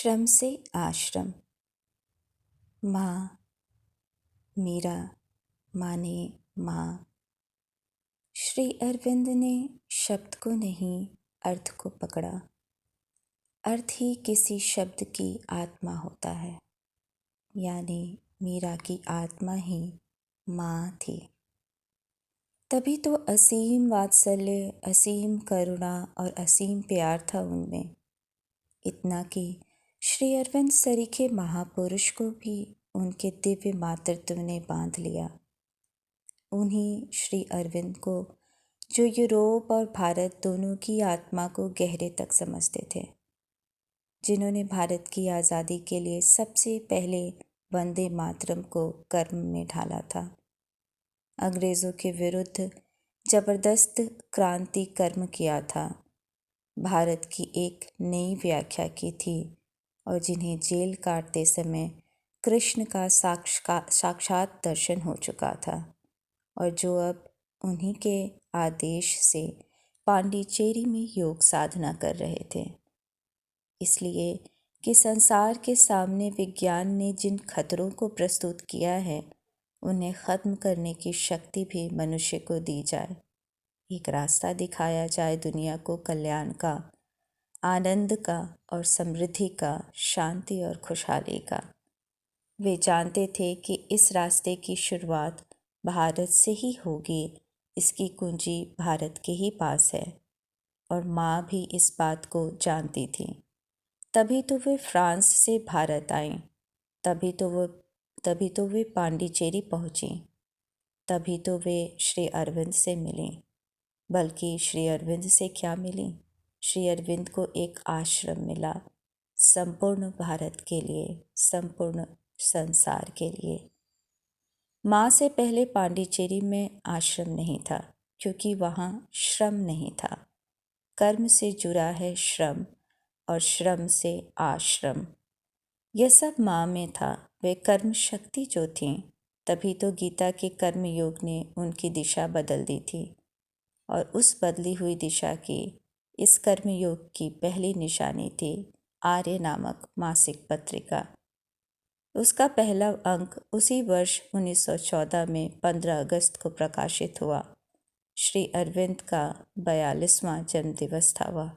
श्रम से आश्रम। माँ, मीरा माने माँ। श्री अरविंद ने शब्द को नहीं, अर्थ को पकड़ा। अर्थ ही किसी शब्द की आत्मा होता है, यानी मीरा की आत्मा ही माँ थी। तभी तो असीम वात्सल्य, असीम करुणा और असीम प्यार था उनमें। इतना कि श्री अरविंद सरीखे महापुरुष को भी उनके दिव्य मातृत्व ने बांध लिया। उन्हीं श्री अरविंद को जो यूरोप और भारत दोनों की आत्मा को गहरे तक समझते थे, जिन्होंने भारत की आज़ादी के लिए सबसे पहले वंदे मातरम को कर्म में ढाला था, अंग्रेज़ों के विरुद्ध जबरदस्त क्रांति कर्म किया था, भारत की एक नई व्याख्या की थी और जिन्हें जेल काटते समय कृष्ण का साक्षात दर्शन हो चुका था और जो अब उन्हीं के आदेश से पांडिचेरी में योग साधना कर रहे थे। इसलिए कि संसार के सामने विज्ञान ने जिन खतरों को प्रस्तुत किया है, उन्हें ख़त्म करने की शक्ति भी मनुष्य को दी जाए। एक रास्ता दिखाया जाए दुनिया को कल्याण का, आनंद का और समृद्धि का, शांति और खुशहाली का। वे जानते थे कि इस रास्ते की शुरुआत भारत से ही होगी, इसकी कुंजी भारत के ही पास है और माँ भी इस बात को जानती थी। तभी तो वे फ्रांस से भारत आईं, तभी तो वे पांडिचेरी पहुँची, तभी तो वे श्री अरविंद से मिलीं। बल्कि श्री अरविंद से क्या मिली? श्री अरविंद को एक आश्रम मिला, संपूर्ण भारत के लिए, संपूर्ण संसार के लिए। माँ से पहले पांडिचेरी में आश्रम नहीं था, क्योंकि वहाँ श्रम नहीं था। कर्म से जुड़ा है श्रम और श्रम से आश्रम। यह सब माँ में था। वे कर्म शक्ति जो थीं, तभी तो गीता के कर्म योग ने उनकी दिशा बदल दी थी और उस बदली हुई दिशा की, इस कर्मयोग की पहली निशानी थी आर्य नामक मासिक पत्रिका। उसका पहला अंक उसी वर्ष 1914 में 15 अगस्त को प्रकाशित हुआ। श्री अरविंद का 42वां जन्मदिवस था वह।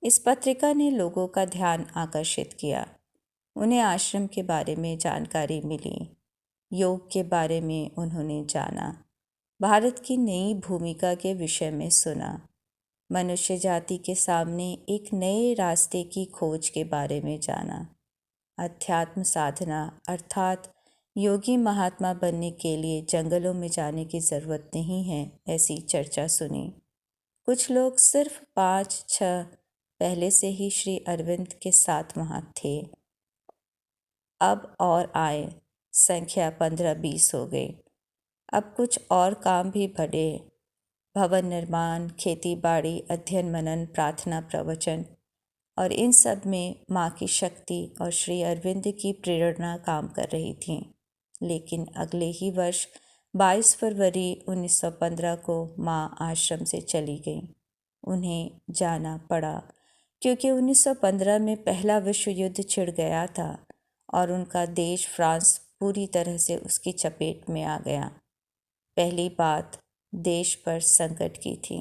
इस पत्रिका ने लोगों का ध्यान आकर्षित किया। उन्हें आश्रम के बारे में जानकारी मिली, योग के बारे में उन्होंने जाना, भारत की नई भूमिका के विषय में सुना, मनुष्य जाति के सामने एक नए रास्ते की खोज के बारे में जाना, अध्यात्म साधना अर्थात योगी महात्मा बनने के लिए जंगलों में जाने की ज़रूरत नहीं है, ऐसी चर्चा सुनी। कुछ लोग सिर्फ 5-6 पहले से ही श्री अरविंद के साथ वहाँ थे। अब और आए, संख्या 15-20 हो गई। अब कुछ और काम भी बढ़े, भवन निर्माण, खेती बाड़ी, अध्ययन मनन, प्रार्थना, प्रवचन, और इन सब में माँ की शक्ति और श्री अरविंद की प्रेरणा काम कर रही थी। लेकिन अगले ही वर्ष 22 फरवरी 1915 को माँ आश्रम से चली गई। उन्हें जाना पड़ा क्योंकि 1915 में पहला विश्व युद्ध छिड़ गया था और उनका देश फ्रांस पूरी तरह से उसकी चपेट में आ गया। पहली बात देश पर संकट की थी,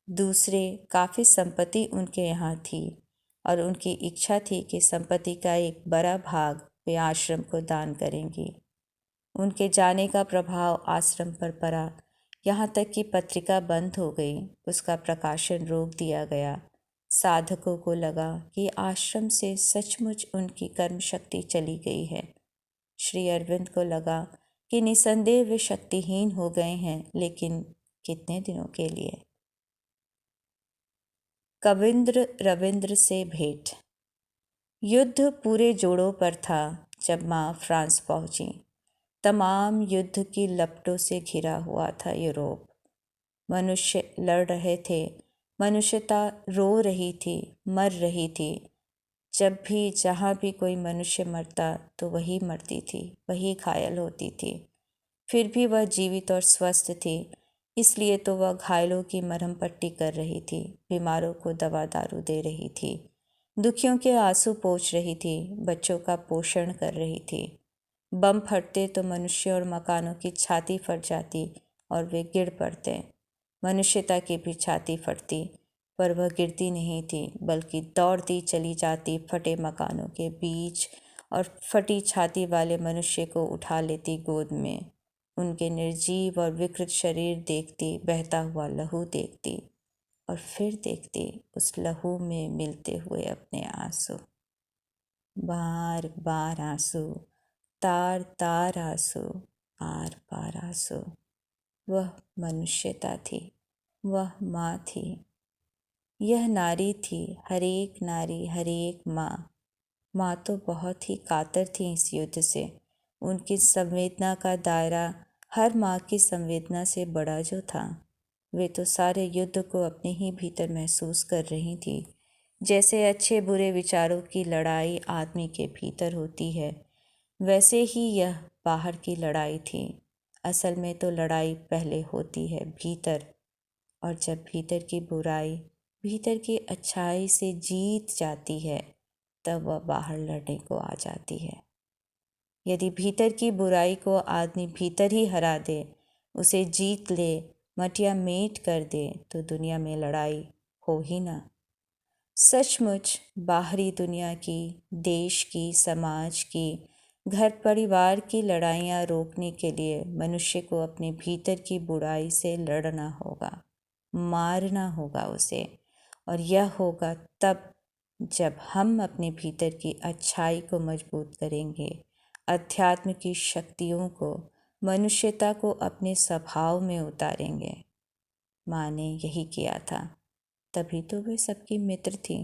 दूसरे काफ़ी संपत्ति उनके यहाँ थी और उनकी इच्छा थी कि संपत्ति का एक बड़ा भाग वे आश्रम को दान करेंगी। उनके जाने का प्रभाव आश्रम पर पड़ा, यहाँ तक कि पत्रिका बंद हो गई, उसका प्रकाशन रोक दिया गया। साधकों को लगा कि आश्रम से सचमुच उनकी कर्म शक्ति चली गई है। श्री अरविंद को लगा कि निसंदेह वे शक्तिहीन हो गए हैं, लेकिन कितने दिनों के लिए। कविंद्र रविंद्र से भेंट। युद्ध पूरे जोड़ों पर था जब माँ फ्रांस पहुंची। तमाम युद्ध की लपटों से घिरा हुआ था यूरोप। मनुष्य लड़ रहे थे, मनुष्यता रो रही थी, मर रही थी। जब भी जहाँ भी कोई मनुष्य मरता तो वही मरती थी, वही घायल होती थी। फिर भी वह जीवित और स्वस्थ थी, इसलिए तो वह घायलों की मरहम पट्टी कर रही थी, बीमारों को दवा दारू दे रही थी, दुखियों के आंसू पोंछ रही थी, बच्चों का पोषण कर रही थी। बम फटते तो मनुष्य और मकानों की छाती फट जाती और वे गिर पड़ते। मनुष्यता की भी छाती फटती, पर वह गिरती नहीं थी, बल्कि दौड़ती चली जाती फटे मकानों के बीच और फटी छाती वाले मनुष्य को उठा लेती गोद में। उनके निर्जीव और विकृत शरीर देखती, बहता हुआ लहू देखती और फिर देखती उस लहू में मिलते हुए अपने आंसू। बार बार आंसू, तार तार आंसू, बार बार आंसू। वह मनुष्यता थी, वह माँ थी। यह नारी थी, हर एक नारी, हर एक माँ। माँ तो बहुत ही कातर थी इस युद्ध से। उनकी संवेदना का दायरा हर माँ की संवेदना से बड़ा जो था। वे तो सारे युद्ध को अपने ही भीतर महसूस कर रही थी, जैसे अच्छे बुरे विचारों की लड़ाई आदमी के भीतर होती है, वैसे ही यह बाहर की लड़ाई थी। असल में तो लड़ाई पहले होती है भीतर, और जब भीतर की बुराई भीतर की अच्छाई से जीत जाती है, तब वह बाहर लड़ने को आ जाती है। यदि भीतर की बुराई को आदमी भीतर ही हरा दे, उसे जीत ले, मटिया मेट कर दे, तो दुनिया में लड़ाई हो ही ना। सचमुच बाहरी दुनिया की, देश की, समाज की, घर परिवार की लड़ाइयाँ रोकने के लिए मनुष्य को अपने भीतर की बुराई से लड़ना होगा, मारना होगा उसे। और यह होगा तब जब हम अपने भीतर की अच्छाई को मजबूत करेंगे, अध्यात्म की शक्तियों को, मनुष्यता को अपने स्वभाव में उतारेंगे। माँ ने यही किया था, तभी तो वे सबकी मित्र थी।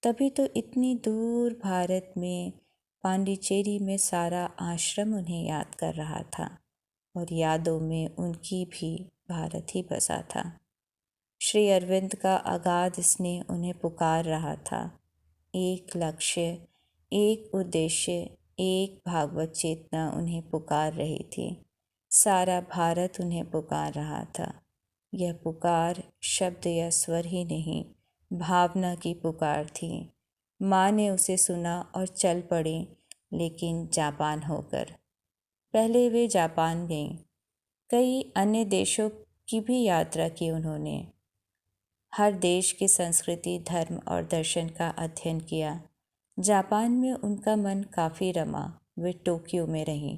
तभी तो इतनी दूर भारत में, पांडिचेरी में सारा आश्रम उन्हें याद कर रहा था, और यादों में उनकी भी भारत ही बसा था। श्री अरविंद का अगाध स्नेह उन्हें पुकार रहा था। एक लक्ष्य, एक उद्देश्य, एक भागवत चेतना उन्हें पुकार रही थी। सारा भारत उन्हें पुकार रहा था। यह पुकार शब्द या स्वर ही नहीं, भावना की पुकार थी। माँ ने उसे सुना और चल पड़ी, लेकिन जापान होकर। पहले वे जापान गईं। कई अन्य देशों की भी यात्रा की उन्होंने। हर देश की संस्कृति, धर्म और दर्शन का अध्ययन किया। जापान में उनका मन काफ़ी रमा। वे टोक्यो में रहीं।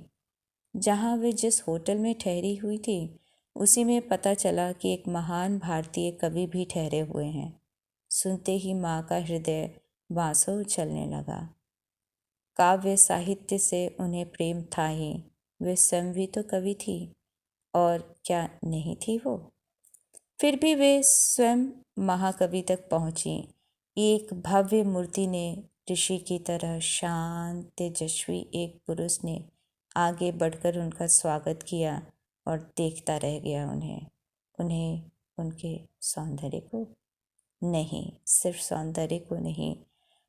जहाँ वे जिस होटल में ठहरी हुई थी, उसी में पता चला कि एक महान भारतीय कवि भी ठहरे हुए हैं। सुनते ही माँ का हृदय बांसों उछलने लगा। काव्य साहित्य से उन्हें प्रेम था ही। वे स्वयं भी तो कवि थी, और क्या नहीं थी वो? फिर भी वे स्वयं महाकवि तक पहुँची। एक भव्य मूर्ति ने, ऋषि की तरह शांत तेजस्वी एक पुरुष ने आगे बढ़कर उनका स्वागत किया और देखता रह गया उन्हें उनके सौंदर्य को नहीं, सिर्फ सौंदर्य को नहीं।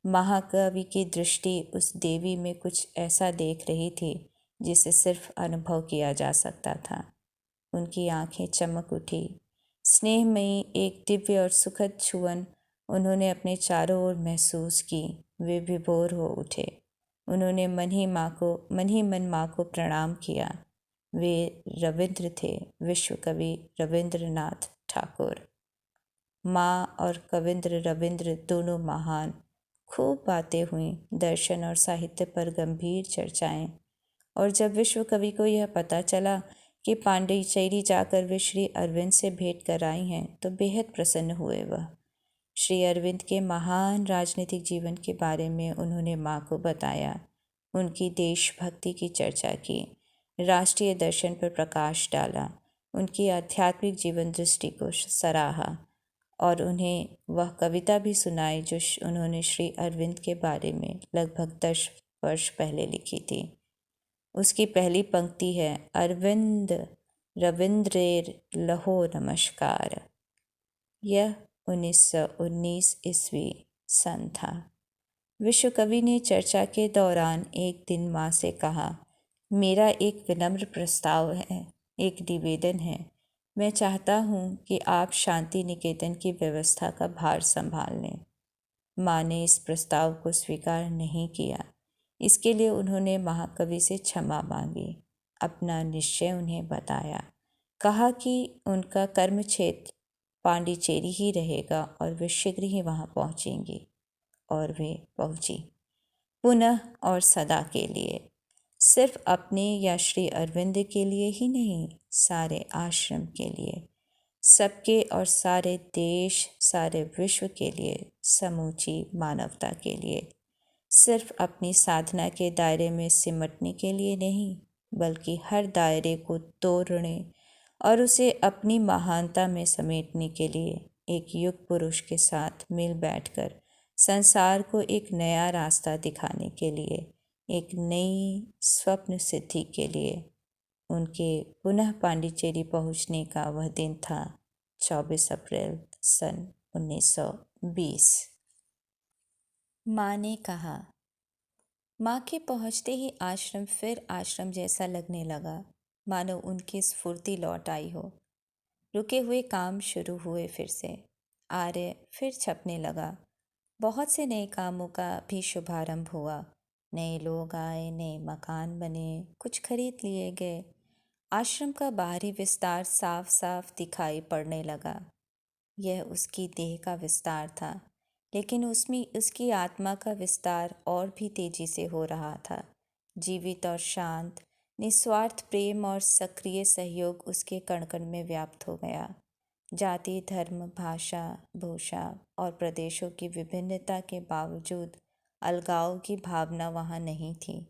महाकवि की दृष्टि उस देवी में कुछ ऐसा देख रही थी जिसे सिर्फ अनुभव किया जा सकता था। उनकी आंखें चमक उठी। स्नेहमयी एक दिव्य और सुखद छुअन उन्होंने अपने चारों ओर महसूस की। वे विभोर हो उठे। उन्होंने मन ही मन माँ को प्रणाम किया। वे रविंद्र थे, विश्व कवि रविंद्रनाथ ठाकुर। माँ और कविंद्र रविंद्र दोनों महान। खूब बातें हुई, दर्शन और साहित्य पर गंभीर चर्चाएं। और जब विश्व कवि को यह पता चला कि पांडिचेरी जाकर वे श्री अरविंद से भेंट कर आई हैं, तो बेहद प्रसन्न हुए वह। श्री अरविंद के महान राजनीतिक जीवन के बारे में उन्होंने माँ को बताया। उनकी देशभक्ति की चर्चा की, राष्ट्रीय दर्शन पर प्रकाश डाला, उनकी आध्यात्मिक जीवन दृष्टि को सराहा, और उन्हें वह कविता भी सुनाई जो उन्होंने श्री अरविंद के बारे में लगभग 10 वर्ष पहले लिखी थी। उसकी पहली पंक्ति है, अरविंद रविंद्रेर लहो नमस्कार। यह 1919 ईस्वी सन था। विश्व कवि ने चर्चा के दौरान एक दिन माँ से कहा, मेरा एक विनम्र प्रस्ताव है, एक निवेदन है। मैं चाहता हूँ कि आप शांति निकेतन की व्यवस्था का भार संभाल लें। माँ ने इस प्रस्ताव को स्वीकार नहीं किया। इसके लिए उन्होंने महाकवि से क्षमा मांगी, अपना निश्चय उन्हें बताया, कहा कि उनका कर्म क्षेत्र पांडिचेरी ही रहेगा और वे शीघ्र ही वहाँ पहुँचेंगी। और वे पहुँची, पुनः और सदा के लिए। सिर्फ अपने या श्री अरविंद के लिए ही नहीं, सारे आश्रम के लिए, सबके और सारे देश, सारे विश्व के लिए, समूची मानवता के लिए। सिर्फ अपनी साधना के दायरे में सिमटने के लिए नहीं, बल्कि हर दायरे को तोड़ने और उसे अपनी महानता में समेटने के लिए एक युग पुरुष के साथ मिल बैठकर संसार को एक नया रास्ता दिखाने के लिए, एक नई स्वप्न सिद्धि के लिए उनके पुनः पांडिचेरी पहुंचने का वह दिन था 24 अप्रैल सन 1920। माँ ने कहा। माँ के पहुँचते ही आश्रम फिर आश्रम जैसा लगने लगा, मानो उनकी स्फूर्ति लौट आई हो। रुके हुए काम शुरू हुए फिर से, आर्य फिर छपने लगा। बहुत से नए कामों का भी शुभारंभ हुआ। नए लोग आए, नए मकान बने, कुछ खरीद लिए गए। आश्रम का बाहरी विस्तार साफ साफ दिखाई पड़ने लगा। यह उसकी देह का विस्तार था, लेकिन उसमें उसकी आत्मा का विस्तार और भी तेजी से हो रहा था। जीवित और शांत, निस्वार्थ प्रेम और सक्रिय सहयोग उसके कण कण में व्याप्त हो गया। जाति, धर्म, भाषा, भूषा और प्रदेशों की विभिन्नता के बावजूद अलगाव की भावना वहाँ नहीं थी।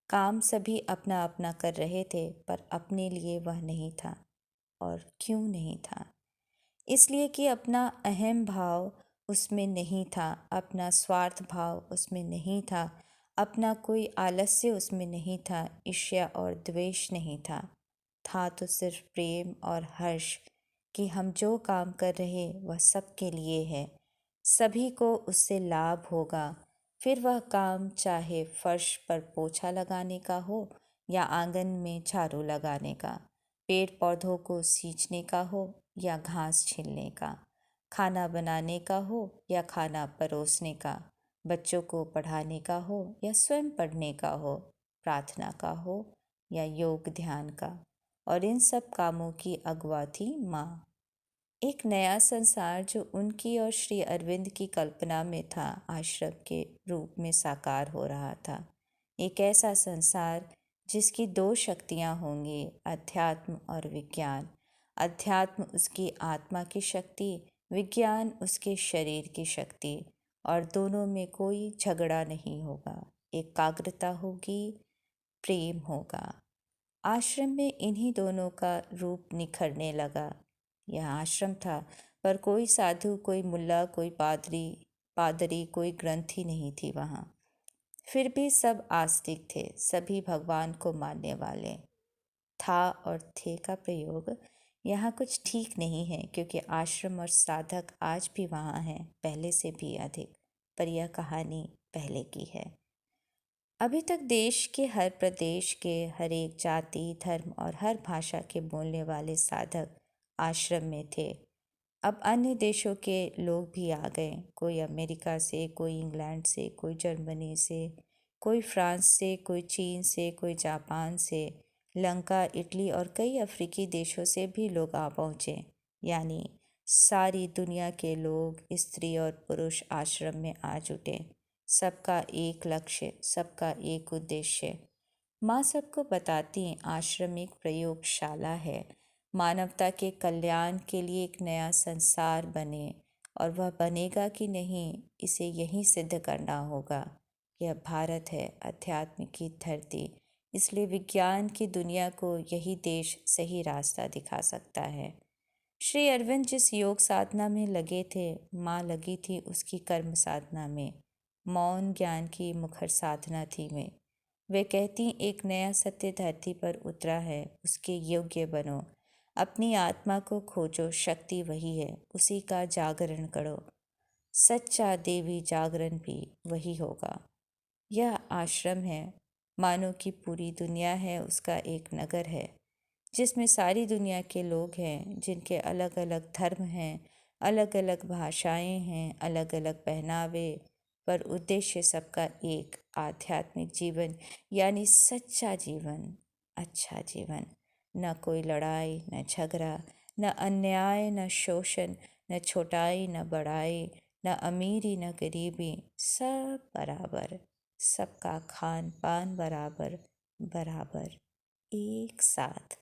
काम सभी अपना अपना कर रहे थे, पर अपने लिए वह नहीं था। और क्यों नहीं था? इसलिए कि अपना अहम भाव उसमें नहीं था, अपना स्वार्थ भाव उसमें नहीं था, अपना कोई आलस्य उसमें नहीं था, ईर्ष्या और द्वेष नहीं था। था तो सिर्फ प्रेम और हर्ष कि हम जो काम कर रहे वह सबके लिए है, सभी को उससे लाभ होगा। फिर वह काम चाहे फर्श पर पोछा लगाने का हो या आंगन में झाड़ू लगाने का, पेड़ पौधों को सींचने का हो या घास छीलने का, खाना बनाने का हो या खाना परोसने का, बच्चों को पढ़ाने का हो या स्वयं पढ़ने का हो, प्रार्थना का हो या योग ध्यान का। और इन सब कामों की अगुवा थी माँ। एक नया संसार जो उनकी और श्री अरविंद की कल्पना में था, आश्रम के रूप में साकार हो रहा था। एक ऐसा संसार जिसकी दो शक्तियाँ होंगी, अध्यात्म और विज्ञान। अध्यात्म उसकी आत्मा की शक्ति, विज्ञान उसके शरीर की शक्ति, और दोनों में कोई झगड़ा नहीं होगा, एकाग्रता होगी, प्रेम होगा। आश्रम में इन्हीं दोनों का रूप निखरने लगा। यह आश्रम था, पर कोई साधु, कोई मुल्ला, कोई पादरी, कोई ग्रंथी नहीं थी वहाँ। फिर भी सब आस्तिक थे, सभी भगवान को मानने वाले। था और थे का प्रयोग यहाँ कुछ ठीक नहीं है, क्योंकि आश्रम और साधक आज भी वहाँ हैं, पहले से भी अधिक। पर यह कहानी पहले की है। अभी तक देश के हर प्रदेश के हर एक जाति, धर्म और हर भाषा के बोलने वाले साधक आश्रम में थे। अब अन्य देशों के लोग भी आ गए, कोई अमेरिका से, कोई इंग्लैंड से, कोई जर्मनी से, कोई फ्रांस से, कोई चीन से, कोई जापान से, लंका, इटली और कई अफ्रीकी देशों से भी लोग आ पहुँचे। यानी सारी दुनिया के लोग, स्त्री और पुरुष आश्रम में आ जुटे। सबका एक लक्ष्य, सबका एक उद्देश्य। माँ सबको बताती, आश्रम एक प्रयोगशाला है, मानवता के कल्याण के लिए एक नया संसार बने, और वह बनेगा कि नहीं, इसे यहीं सिद्ध करना होगा। यह भारत है, अध्यात्म की धरती, इसलिए विज्ञान की दुनिया को यही देश सही रास्ता दिखा सकता है। श्री अरविंद जिस योग साधना में लगे थे, माँ लगी थी उसकी कर्म साधना में। मौन ज्ञान की मुखर साधना थी में। वे कहती, एक नया सत्य धरती पर उतरा है, उसके योग्य बनो, अपनी आत्मा को खोजो, शक्ति वही है, उसी का जागरण करो। सच्चा देवी जागरण भी वही होगा। यह आश्रम है, मानो कि पूरी दुनिया है, उसका एक नगर है, जिसमें सारी दुनिया के लोग हैं, जिनके अलग अलग धर्म हैं, अलग अलग भाषाएं हैं, अलग अलग पहनावे, पर उद्देश्य सबका एक, आध्यात्मिक जीवन यानी सच्चा जीवन, अच्छा जीवन। न कोई लड़ाई, न झगड़ा, न अन्याय, न शोषण, न छोटाई, न बड़ाई, न अमीरी, न गरीबी, सब बराबर, सबका खान पान बराबर बराबर, एक साथ।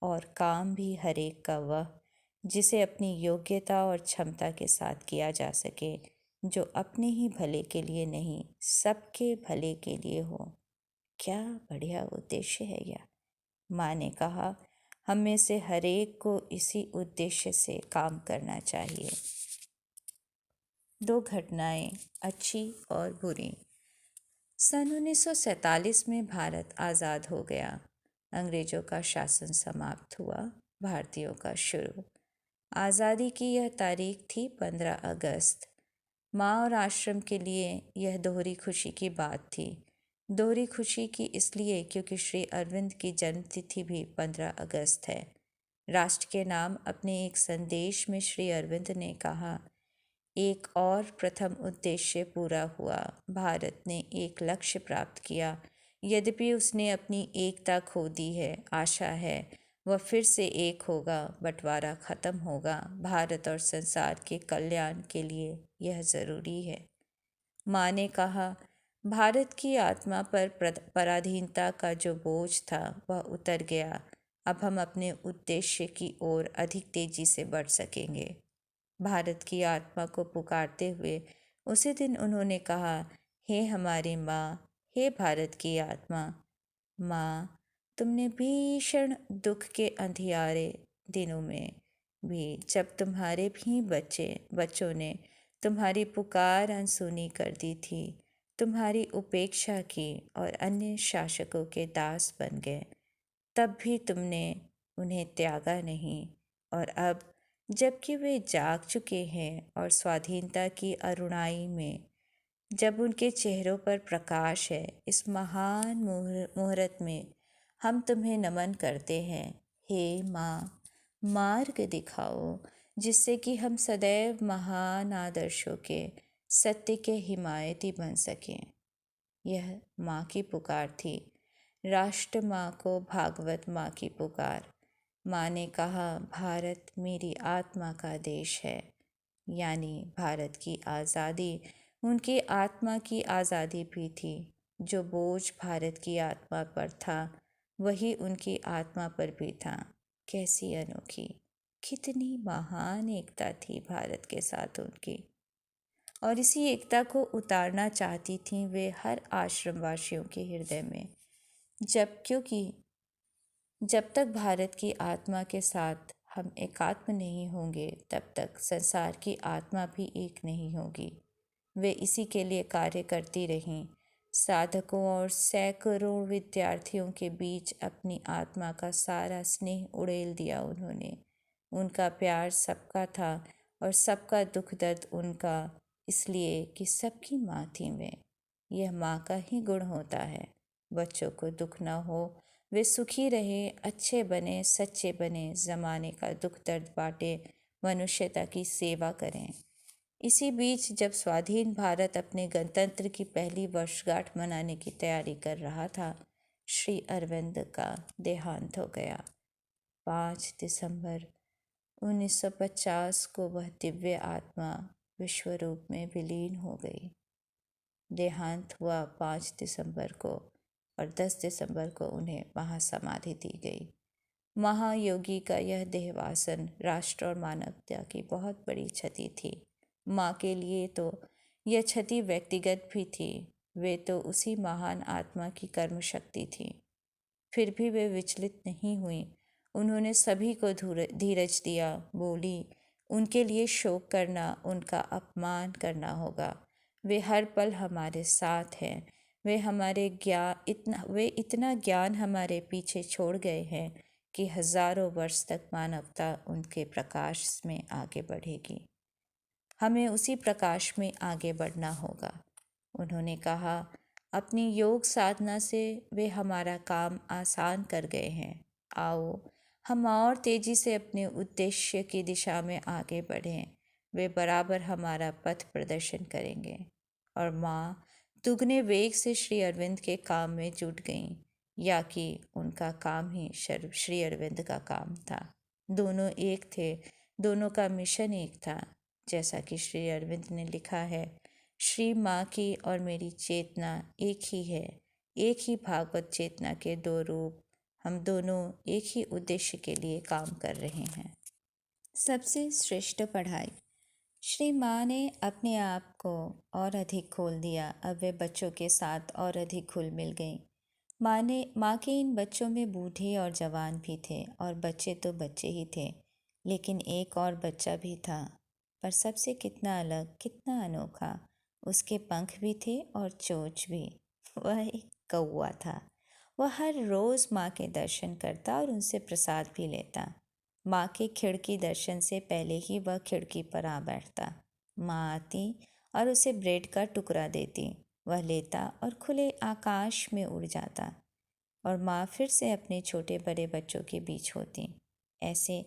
और काम भी हर एक का वह जिसे अपनी योग्यता और क्षमता के साथ किया जा सके, जो अपने ही भले के लिए नहीं, सबके भले के लिए हो। क्या बढ़िया उद्देश्य है यह। माँ ने कहा, हम में से हर एक को इसी उद्देश्य से काम करना चाहिए। दो घटनाएं, अच्छी और बुरी। सन 1947 में भारत आज़ाद हो गया। अंग्रेज़ों का शासन समाप्त हुआ, भारतीयों का शुरू। आज़ादी की यह तारीख थी 15 अगस्त। माँ और आश्रम के लिए यह दोहरी खुशी की बात थी। दोहरी खुशी की इसलिए क्योंकि श्री अरविंद की जन्मतिथि भी 15 अगस्त है। राष्ट्र के नाम अपने एक संदेश में श्री अरविंद ने कहा, एक और प्रथम उद्देश्य पूरा हुआ। भारत ने एक लक्ष्य प्राप्त किया। यद्यपि उसने अपनी एकता खो दी है, आशा है वह फिर से एक होगा, बंटवारा खत्म होगा। भारत और संसार के कल्याण के लिए यह ज़रूरी है। माँ ने कहा, भारत की आत्मा पर पराधीनता का जो बोझ था वह उतर गया। अब हम अपने उद्देश्य की ओर अधिक तेजी से बढ़ सकेंगे। भारत की आत्मा को पुकारते हुए उसी दिन उन्होंने कहा, हे हमारी माँ, हे भारत की आत्मा, माँ, तुमने भीषण दुख के अंधियारे दिनों में भी, जब तुम्हारे भी बच्चों ने तुम्हारी पुकार अनसुनी कर दी थी, तुम्हारी उपेक्षा की और अन्य शासकों के दास बन गए, तब भी तुमने उन्हें त्यागा नहीं। और अब जबकि वे जाग चुके हैं और स्वाधीनता की अरुणाई में जब उनके चेहरों पर प्रकाश है, इस महान मुहूर्त में हम तुम्हें नमन करते हैं। हे माँ, मार्ग दिखाओ जिससे कि हम सदैव महान आदर्शों के, सत्य के हिमायती बन सकें। यह माँ की पुकार थी, राष्ट्र माँ को भागवत माँ की पुकार। माँ ने कहा, भारत मेरी आत्मा का देश है, यानी भारत की आज़ादी उनकी आत्मा की आज़ादी भी थी। जो बोझ भारत की आत्मा पर था वही उनकी आत्मा पर भी था। कैसी अनोखी, कितनी महान एकता थी भारत के साथ उनकी। और इसी एकता को उतारना चाहती थीं वे हर आश्रमवासियों के हृदय में। क्योंकि जब तक भारत की आत्मा के साथ हम एकात्म नहीं होंगे, तब तक संसार की आत्मा भी एक नहीं होगी। वे इसी के लिए कार्य करती रहीं। साधकों और सैकड़ों विद्यार्थियों के बीच अपनी आत्मा का सारा स्नेह उड़ेल दिया उन्होंने। उनका प्यार सबका था और सबका दुख दर्द उनका, इसलिए कि सबकी माँ थी वे। यह माँ का ही गुण होता है। बच्चों को दुख ना हो, वे सुखी रहे, अच्छे बने, सच्चे बने, ज़माने का दुख दर्द बांटे, मनुष्यता की सेवा करें। इसी बीच जब स्वाधीन भारत अपने गणतंत्र की पहली वर्षगांठ मनाने की तैयारी कर रहा था, श्री अरविंद का देहांत हो गया। 5 दिसंबर 1950 को वह दिव्य आत्मा विश्व रूप में विलीन हो गई। देहांत हुआ 5 दिसंबर को और 10 दिसंबर को उन्हें महासमाधि दी गई। महायोगी का यह देहवासन राष्ट्र और मानवता की बहुत बड़ी क्षति थी। माँ के लिए तो यह क्षति व्यक्तिगत भी थी। वे तो उसी महान आत्मा की कर्म शक्ति थी। फिर भी वे विचलित नहीं हुई। उन्होंने सभी को धीरज दिया। बोली, उनके लिए शोक करना उनका अपमान करना होगा। वे हर पल हमारे साथ हैं। वे इतना ज्ञान हमारे पीछे छोड़ गए हैं कि हजारों वर्ष तक मानवता उनके प्रकाश में आगे बढ़ेगी। हमें उसी प्रकाश में आगे बढ़ना होगा। उन्होंने कहा, अपनी योग साधना से वे हमारा काम आसान कर गए हैं। आओ हम और तेजी से अपने उद्देश्य की दिशा में आगे बढ़ें। वे बराबर हमारा पथ प्रदर्शन करेंगे। और माँ दुगने वेग से श्री अरविंद के काम में जुट गईं, या कि उनका काम ही श्री अरविंद का काम था। दोनों एक थे, दोनों का मिशन एक था। जैसा कि श्री अरविंद ने लिखा है, श्री माँ की और मेरी चेतना एक ही है, एक ही भागवत चेतना के दो रूप, हम दोनों एक ही उद्देश्य के लिए काम कर रहे हैं। सबसे श्रेष्ठ पढ़ाई। श्री माँ ने अपने आप को और अधिक खोल दिया। अब वे बच्चों के साथ और अधिक घुल मिल गई। माँ के इन बच्चों में बूढ़े और जवान भी थे, और बच्चे तो बच्चे ही थे, लेकिन एक और बच्चा भी था, पर सबसे कितना अलग, कितना अनोखा। उसके पंख भी थे और चोंच भी। वह एक कौवा था। वह हर रोज़ माँ के दर्शन करता और उनसे प्रसाद भी लेता। माँ के खिड़की दर्शन से पहले ही वह खिड़की पर आ बैठता। माँ आती और उसे ब्रेड का टुकड़ा देती। वह लेता और खुले आकाश में उड़ जाता, और माँ फिर से अपने छोटे बड़े बच्चों के बीच होती। ऐसे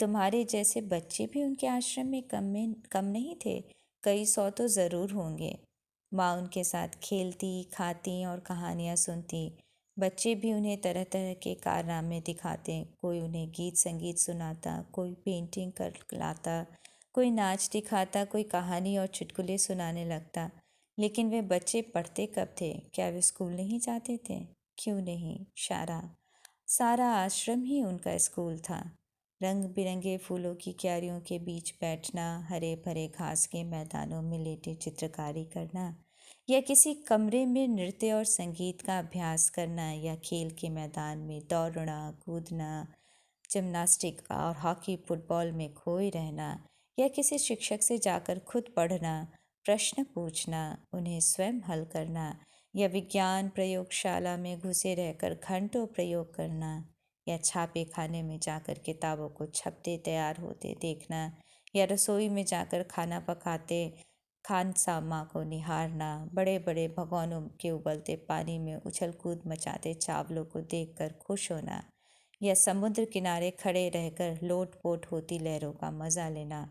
तुम्हारे जैसे बच्चे भी उनके आश्रम में कम नहीं थे, कई सौ तो ज़रूर होंगे। माँ उनके साथ खेलती, खाती और कहानियाँ सुनती। बच्चे भी उन्हें तरह तरह के कारनामे दिखाते। कोई उन्हें गीत संगीत सुनाता, कोई पेंटिंग कर लाता, कोई नाच दिखाता, कोई कहानी और चुटकुले सुनाने लगता। लेकिन वे बच्चे पढ़ते कब थे? क्या वे स्कूल नहीं जाते थे? क्यों नहीं, सारा आश्रम ही उनका स्कूल था। रंग बिरंगे फूलों की क्यारियों के बीच बैठना, हरे भरे घास के मैदानों में लेटे चित्रकारी करना, या किसी कमरे में नृत्य और संगीत का अभ्यास करना, या खेल के मैदान में दौड़ना, कूदना, जिम्नास्टिक और हॉकी फुटबॉल में खोए रहना, या किसी शिक्षक से जाकर खुद पढ़ना, प्रश्न पूछना, उन्हें स्वयं हल करना, या विज्ञान प्रयोगशाला में घुसे रहकर घंटों प्रयोग करना, या छापे खाने में जाकर किताबों को छपते तैयार होते देखना, या रसोई में जाकर खाना पकाते खानसामा को निहारना, बड़े बड़े भगोनों के उबलते पानी में उछल कूद मचाते चावलों को देखकर खुश होना, या समुद्र किनारे खड़े रहकर लोट पोट होती लहरों का मज़ा लेना,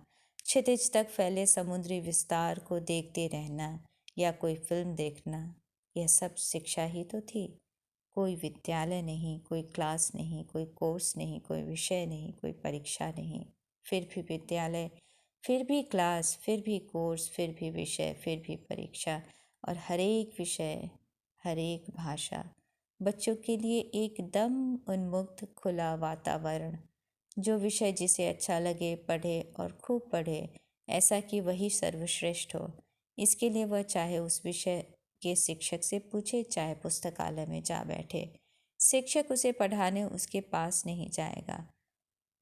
क्षितिज तक फैले समुद्री विस्तार को देखते रहना, या कोई फिल्म देखना। यह सब शिक्षा ही तो थी। कोई विद्यालय नहीं, कोई क्लास नहीं, कोई कोर्स नहीं, कोई विषय नहीं, कोई परीक्षा नहीं। फिर भी विद्यालय, फिर भी क्लास, फिर भी कोर्स, फिर भी विषय, फिर भी परीक्षा, और हर एक विषय, हर एक भाषा, बच्चों के लिए एकदम उन्मुक्त खुला वातावरण। जो विषय जिसे अच्छा लगे पढ़े, और खूब पढ़े, ऐसा कि वही सर्वश्रेष्ठ हो। इसके लिए वह चाहे उस विषय के शिक्षक से पूछे, चाहे पुस्तकालय में जा बैठे, शिक्षक उसे पढ़ाने उसके पास नहीं जाएगा।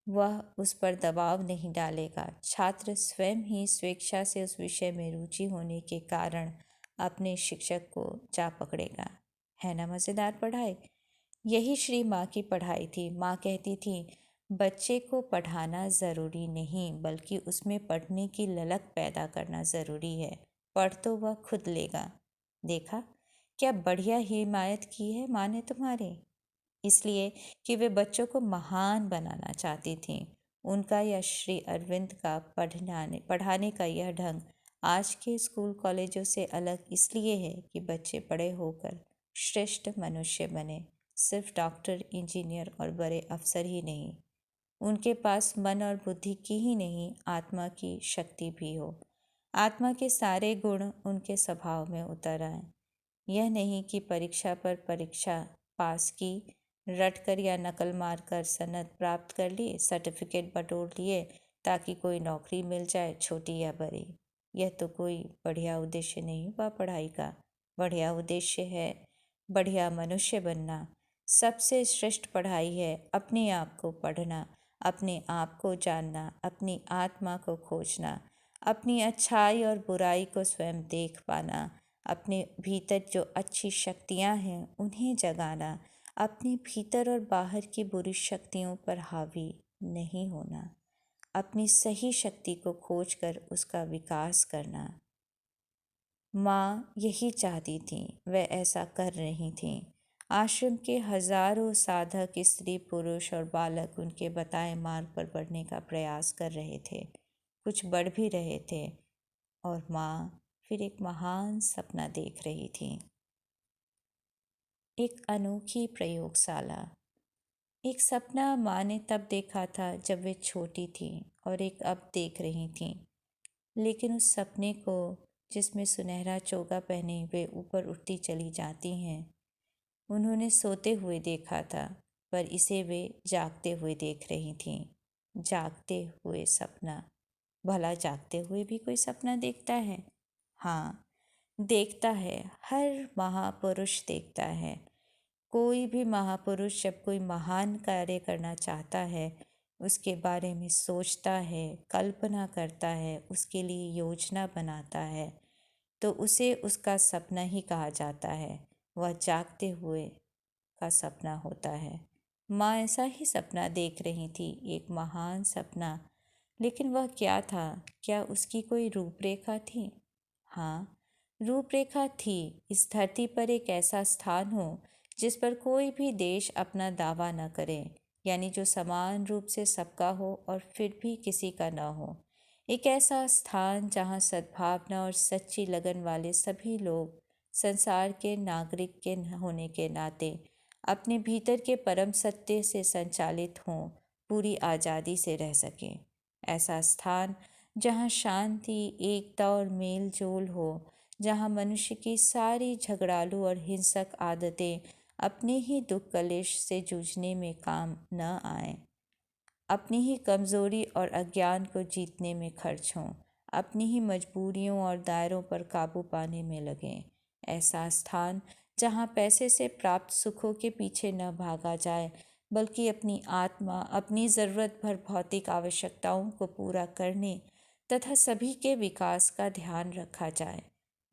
वह उस पर दबाव नहीं डालेगा। छात्र स्वयं ही स्वेच्छा से उस विषय में रुचि होने के कारण अपने शिक्षक को जा पकड़ेगा। है ना मज़ेदार पढ़ाई? यही श्री माँ की पढ़ाई थी। माँ कहती थी, बच्चे को पढ़ाना ज़रूरी नहीं, बल्कि उसमें पढ़ने की ललक पैदा करना ज़रूरी है। पढ़ तो वह खुद लेगा। देखा, क्या बढ़िया हिमायत की है माँ ने तुम्हारी। इसलिए कि वे बच्चों को महान बनाना चाहती थीं। उनका या श्री अरविंद का पढ़ाने का यह ढंग आज के स्कूल कॉलेजों से अलग इसलिए है कि बच्चे बड़े होकर श्रेष्ठ मनुष्य बने। सिर्फ डॉक्टर, इंजीनियर और बड़े अफसर ही नहीं, उनके पास मन और बुद्धि की ही नहीं, आत्मा की शक्ति भी हो। आत्मा के सारे गुण उनके स्वभाव में उतर आए। यह नहीं कि परीक्षा पर परीक्षा पास की, रट कर या नकल मार कर सनद प्राप्त कर ली, सर्टिफिकेट बटोर लिए ताकि कोई नौकरी मिल जाए, छोटी या बड़ी। यह तो कोई बढ़िया उद्देश्य नहीं हुआ पढ़ाई का। बढ़िया उद्देश्य है बढ़िया मनुष्य बनना। सबसे श्रेष्ठ पढ़ाई है अपने आप को पढ़ना, अपने आप को जानना, अपनी आत्मा को खोजना, अपनी अच्छाई और बुराई को स्वयं देख पाना, अपने भीतर जो अच्छी शक्तियाँ हैं उन्हें जगाना, अपने भीतर और बाहर की बुरी शक्तियों पर हावी नहीं होना, अपनी सही शक्ति को खोजकर उसका विकास करना। माँ यही चाहती थी, वह ऐसा कर रही थीं। आश्रम के हजारों साधक स्त्री पुरुष और बालक उनके बताए मार्ग पर बढ़ने का प्रयास कर रहे थे। कुछ बढ़ भी रहे थे और माँ फिर एक महान सपना देख रही थी। एक अनोखी प्रयोगशाला। एक सपना माँ ने तब देखा था जब वे छोटी थी और एक अब देख रही थी। लेकिन उस सपने को, जिसमें सुनहरा चोगा पहने वे ऊपर उठती चली जाती हैं, उन्होंने सोते हुए देखा था, पर इसे वे जागते हुए देख रही थीं। जागते हुए सपना। भला जागते हुए भी कोई सपना देखता है? हाँ, देखता है। हर महापुरुष देखता है। कोई भी महापुरुष जब कोई महान कार्य करना चाहता है, उसके बारे में सोचता है, कल्पना करता है, उसके लिए योजना बनाता है, तो उसे उसका सपना ही कहा जाता है। वह जागते हुए का सपना होता है। माँ ऐसा ही सपना देख रही थी, एक महान सपना। लेकिन वह क्या था? क्या उसकी कोई रूपरेखा थी? हाँ, रूपरेखा थी। इस धरती पर एक ऐसा स्थान हो जिस पर कोई भी देश अपना दावा न करे, यानी जो समान रूप से सबका हो और फिर भी किसी का न हो। एक ऐसा स्थान जहाँ सद्भावना और सच्ची लगन वाले सभी लोग संसार के नागरिक के होने के नाते अपने भीतर के परम सत्य से संचालित हों, पूरी आज़ादी से रह सकें। ऐसा स्थान जहाँ शांति, एकता और मेल जोल हो, जहाँ मनुष्य की सारी झगड़ालू और हिंसक आदतें अपने ही दुख कलेश से जूझने में काम न आएं, अपनी ही कमज़ोरी और अज्ञान को जीतने में खर्च हों, अपनी ही मजबूरियों और दायरों पर काबू पाने में लगें। ऐसा स्थान जहाँ पैसे से प्राप्त सुखों के पीछे न भागा जाए, बल्कि अपनी आत्मा, अपनी ज़रूरत भर भौतिक आवश्यकताओं को पूरा करने तथा सभी के विकास का ध्यान रखा जाए।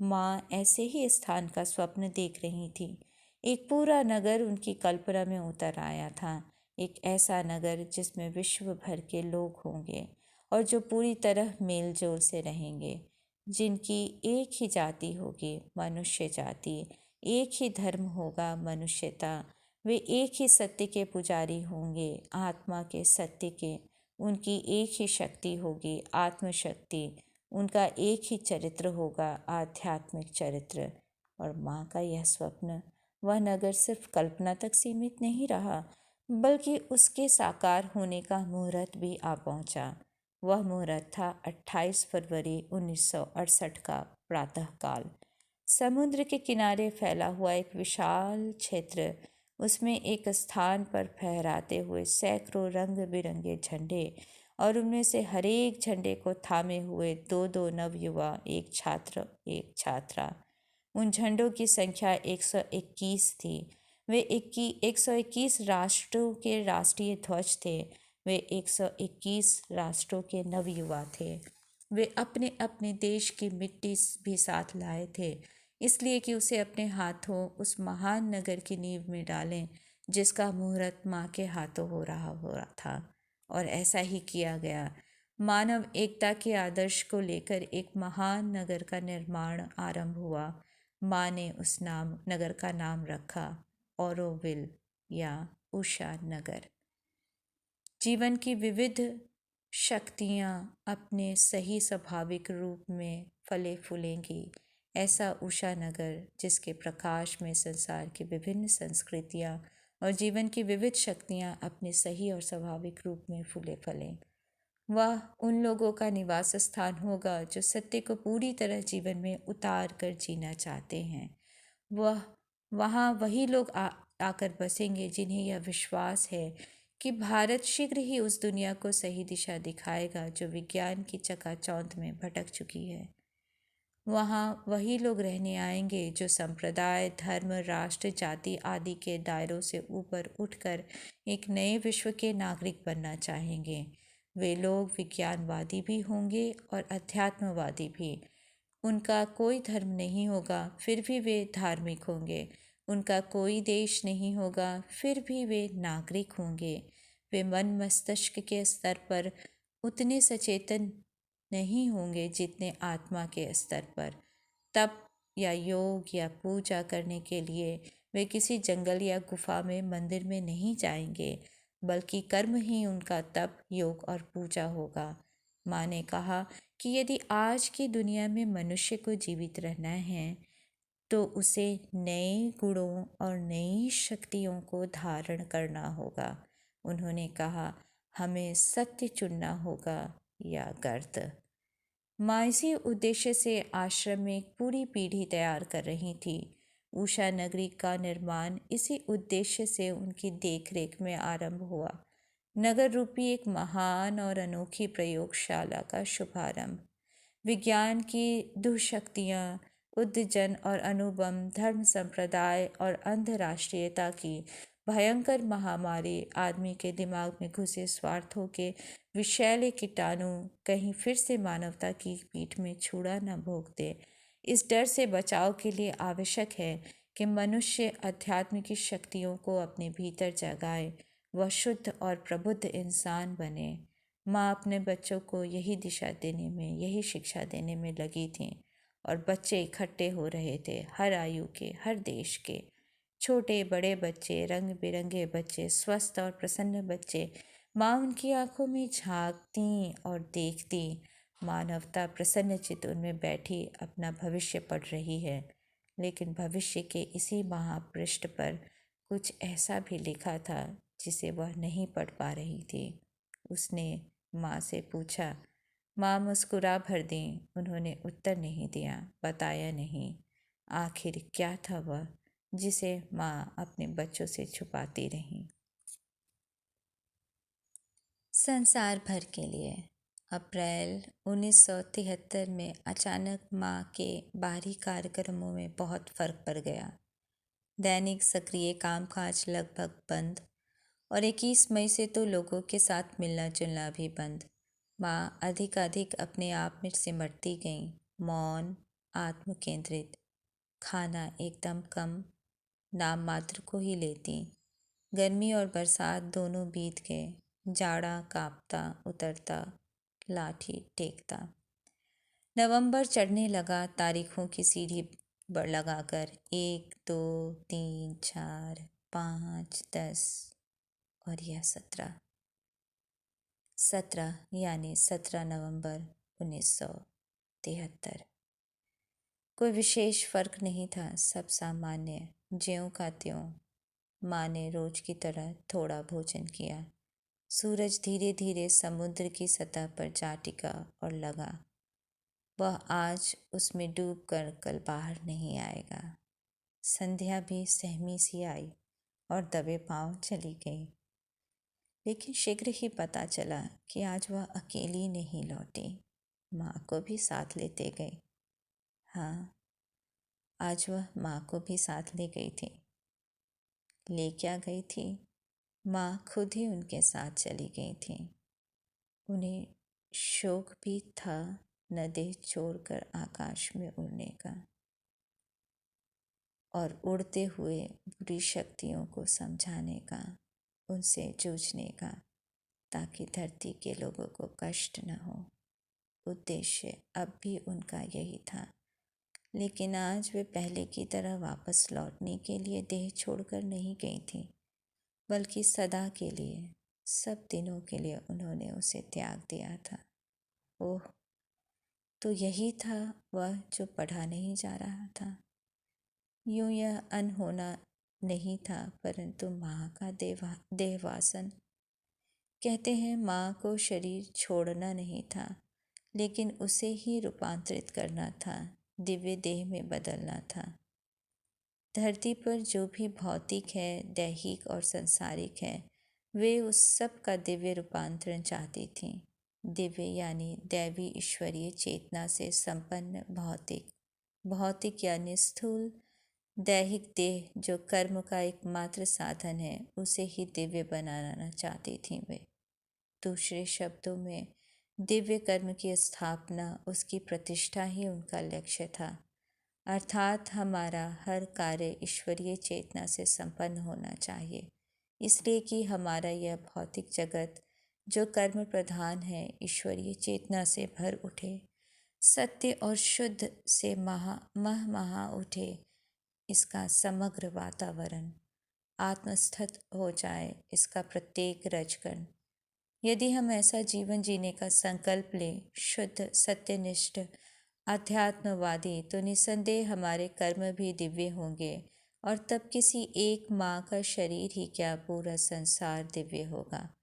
माँ ऐसे ही स्थान का स्वप्न देख रही थी। एक पूरा नगर उनकी कल्पना में उतर आया था। एक ऐसा नगर जिसमें विश्व भर के लोग होंगे और जो पूरी तरह मेल जोल से रहेंगे, जिनकी एक ही जाति होगी, मनुष्य जाति, एक ही धर्म होगा, मनुष्यता। वे एक ही सत्य के पुजारी होंगे, आत्मा के सत्य के। उनकी एक ही शक्ति होगी, आत्मशक्ति। उनका एक ही चरित्र होगा, आध्यात्मिक चरित्र। और माँ का यह स्वप्न, वह नगर सिर्फ कल्पना तक सीमित नहीं रहा, बल्कि उसके साकार होने का मुहूर्त भी आ पहुंचा। वह मुहूर्त था 28 फरवरी 1968 का प्रातःकाल। समुद्र के किनारे फैला हुआ एक विशाल क्षेत्र, उसमें एक स्थान पर फहराते हुए सैकड़ों रंग बिरंगे झंडे और उनमें से हर एक झंडे को थामे हुए दो दो नवयुवा, एक छात्र, एक छात्रा। उन झंडों की संख्या 121 थी। वे 121 राष्ट्रों के राष्ट्रीय ध्वज थे। वे 121 राष्ट्रों के नवयुवा थे। वे अपने अपने देश की मिट्टी भी साथ लाए थे, इसलिए कि उसे अपने हाथों उस महान नगर की नींव में डालें, जिसका मुहूर्त माँ के हाथों हो रहा था। और ऐसा ही किया गया। मानव एकता के आदर्श को लेकर एक महान नगर का निर्माण आरंभ हुआ। माँ ने उस नगर का नाम रखा ऑरोविल या उषा नगर। जीवन की विविध शक्तियाँ अपने सही स्वाभाविक रूप में फले फूलेंगी। ऐसा उषा नगर जिसके प्रकाश में संसार की विभिन्न संस्कृतियाँ और जीवन की विविध शक्तियाँ अपने सही और स्वाभाविक रूप में फूले फलें। वह उन लोगों का निवास स्थान होगा जो सत्य को पूरी तरह जीवन में उतार कर जीना चाहते हैं। वहाँ वही लोग आकर बसेंगे जिन्हें यह विश्वास है कि भारत शीघ्र ही उस दुनिया को सही दिशा दिखाएगा जो विज्ञान की चकाचौंध में भटक चुकी है। वहाँ वही लोग रहने आएंगे जो संप्रदाय, धर्म, राष्ट्र, जाति आदि के दायरों से ऊपर उठकर एक नए विश्व के नागरिक बनना चाहेंगे। वे लोग विज्ञानवादी भी होंगे और अध्यात्मवादी भी। उनका कोई धर्म नहीं होगा, फिर भी वे धार्मिक होंगे। उनका कोई देश नहीं होगा, फिर भी वे नागरिक होंगे। वे मन मस्तिष्क के स्तर पर उतने सचेतन नहीं होंगे जितने आत्मा के स्तर पर। तप या योग या पूजा करने के लिए वे किसी जंगल या गुफा में, मंदिर में नहीं जाएंगे, बल्कि कर्म ही उनका तप, योग और पूजा होगा। माँ ने कहा कि यदि आज की दुनिया में मनुष्य को जीवित रहना है तो उसे नए गुणों और नई शक्तियों को धारण करना होगा। उन्होंने कहा, हमें सत्य चुनना होगा या गर्द। माँ इसी उद्देश्य से आश्रम में एक पूरी पीढ़ी तैयार कर रही थी। उषा नगरी का निर्माण इसी उद्देश्य से उनकी देखरेख में आरंभ हुआ। नगर रूपी एक महान और अनोखी प्रयोगशाला का शुभारंभ। विज्ञान की दुःशक्तियाँ, उद्दजन और अनुबंध, धर्म संप्रदाय और अंतर्राष्ट्रीयता की भयंकर महामारी, आदमी के दिमाग में घुसे स्वार्थों के विषैले कीटाणु कहीं फिर से मानवता की पीठ में छुरा न भोंक दे। इस डर से बचाव के लिए आवश्यक है कि मनुष्य अध्यात्म की शक्तियों को अपने भीतर जगाए, वह शुद्ध और प्रबुद्ध इंसान बने। माँ अपने बच्चों को यही दिशा देने में, यही शिक्षा देने में लगी थी और बच्चे इकट्ठे हो रहे थे, हर आयु के, हर देश के। छोटे बड़े बच्चे, रंग बिरंगे बच्चे, स्वस्थ और प्रसन्न बच्चे। माँ उनकी आंखों में झांकती और देखती। मानवता प्रसन्नचित्त उनमें बैठी अपना भविष्य पढ़ रही है। लेकिन भविष्य के इसी महापृष्ठ पर कुछ ऐसा भी लिखा था जिसे वह नहीं पढ़ पा रही थी। उसने माँ से पूछा। माँ मुस्कुरा भर दी। उन्होंने उत्तर नहीं दिया, बताया नहीं। आखिर क्या था वह जिसे माँ अपने बच्चों से छुपाती रही। संसार भर के लिए अप्रैल 1973 में अचानक माँ के बाहरी कार्यक्रमों में बहुत फर्क पड़ गया। दैनिक सक्रिय कामकाज लगभग बंद और 21 मई से तो लोगों के साथ मिलना जुलना भी बंद। माँ अधिक अपने आप में सिमटती गईं, मौन, आत्म केंद्रित। खाना एकदम कम, नाम मात्र को ही लेती। गर्मी और बरसात दोनों बीत गए। जाड़ा कांपता उतरता, लाठी टेकता। नवंबर चढ़ने लगा, तारीखों की सीढ़ी लगाकर 1, 2, 3, 4, 5, 10 और यह 17 यानी 17 नवंबर 1973। कोई विशेष फर्क नहीं था, सब सामान्य, ज्यों का त्यों। माँ ने रोज की तरह थोड़ा भोजन किया। सूरज धीरे धीरे समुद्र की सतह पर जा टिका और लगा, वह आज उसमें डूब कर कल बाहर नहीं आएगा। संध्या भी सहमी सी आई और दबे पांव चली गई। लेकिन शीघ्र ही पता चला कि आज वह अकेली नहीं लौटी, माँ को भी साथ लेते गई। हाँ, आज वह माँ को भी साथ ले गई थी। ले क्या गई थी? माँ खुद ही उनके साथ चली गई थी। उन्हें शौक भी था न देह छोड़कर आकाश में उड़ने का और उड़ते हुए बुरी शक्तियों को समझाने का, उनसे जूझने का, ताकि धरती के लोगों को कष्ट न हो। उद्देश्य अब भी उनका यही था। लेकिन आज वे पहले की तरह वापस लौटने के लिए देह छोड़कर नहीं गई थी, बल्कि सदा के लिए, सब दिनों के लिए उन्होंने उसे त्याग दिया था। ओह, तो यही था वह जो पढ़ा नहीं जा रहा था। यूं यह अनहोना नहीं था, परंतु माँ का देहवासन। कहते हैं माँ को शरीर छोड़ना नहीं था, लेकिन उसे ही रूपांतरित करना था, दिव्य देह में बदलना था। धरती पर जो भी भौतिक है, दैहिक और सांसारिक है, वे उस सब का दिव्य रूपांतरण चाहती थीं। दिव्य यानी दैवी ईश्वरीय चेतना से संपन्न भौतिक, भौतिक यानी स्थूल दैहिक देह जो कर्म का एकमात्र साधन है, उसे ही दिव्य बनाना चाहती थीं वे। दूसरे शब्दों में दिव्य कर्म की स्थापना, उसकी प्रतिष्ठा ही उनका लक्ष्य था। अर्थात हमारा हर कार्य ईश्वरीय चेतना से संपन्न होना चाहिए, इसलिए कि हमारा यह भौतिक जगत जो कर्म प्रधान है, ईश्वरीय चेतना से भर उठे, सत्य और शुद्ध से महा उठे। इसका समग्र वातावरण आत्मस्थित हो जाए, इसका प्रत्येक रजकण। यदि हम ऐसा जीवन जीने का संकल्प लें, शुद्ध, सत्यनिष्ठ, अध्यात्मवादी, तो निसंदेह हमारे कर्म भी दिव्य होंगे और तब किसी एक माँ का शरीर ही क्या, पूरा संसार दिव्य होगा।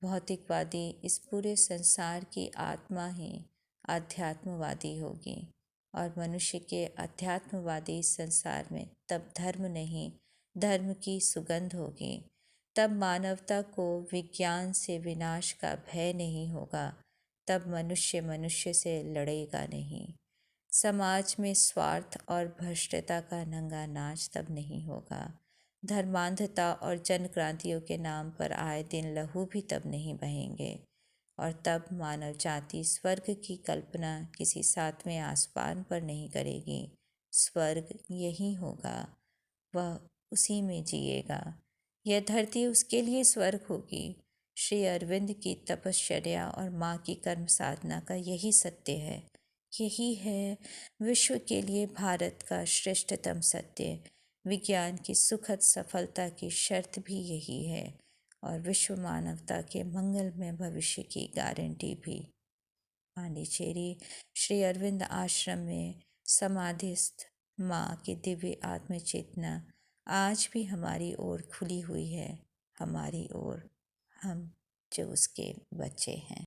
भौतिकवादी इस पूरे संसार की आत्मा ही आध्यात्मवादी होगी और मनुष्य के अध्यात्मवादी संसार में तब धर्म नहीं, धर्म की सुगंध होगी। तब मानवता को विज्ञान से विनाश का भय नहीं होगा। तब मनुष्य मनुष्य से लड़ेगा नहीं। समाज में स्वार्थ और भ्रष्टता का नंगा नाच तब नहीं होगा। धर्मांधता और जन क्रांतियों के नाम पर आए दिन लहू भी तब नहीं बहेंगे। और तब मानव जाति स्वर्ग की कल्पना किसी सातवें आसमान पर नहीं करेगी। स्वर्ग यही होगा, वह उसी में जिएगा। यह धरती उसके लिए स्वर्ग होगी। श्री अरविंद की तपश्चर्या और माँ की कर्म साधना का यही सत्य है। यही है विश्व के लिए भारत का श्रेष्ठतम सत्य। विज्ञान की सुखद सफलता की शर्त भी यही है और विश्व मानवता के मंगलमय भविष्य की गारंटी भी। पांडिचेरी श्री अरविंद आश्रम में समाधिस्थ माँ की दिव्य आत्म चेतना आज भी हमारी ओर खुली हुई है, हमारी ओर, हम जो उसके बच्चे हैं।